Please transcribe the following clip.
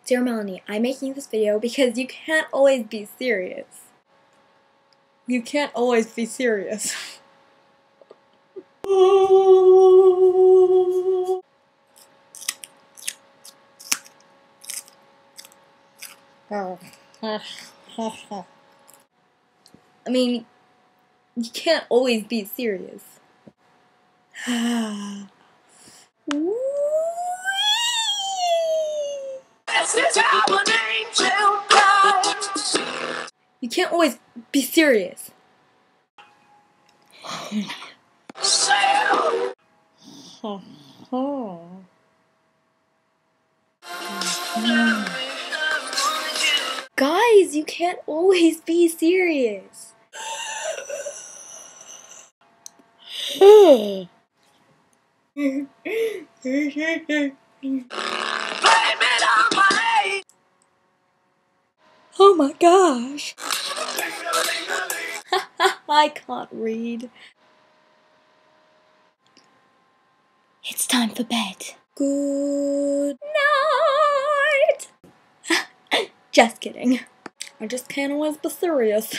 Dear Melanie, I'm making this video because you can't always be serious. You can't always be serious. I mean, you can't always be serious. You can't always be serious. Guys, you can't always be serious. Oh my gosh. I can't read. It's time for bed. Good night. Just kidding. I just can't always be serious.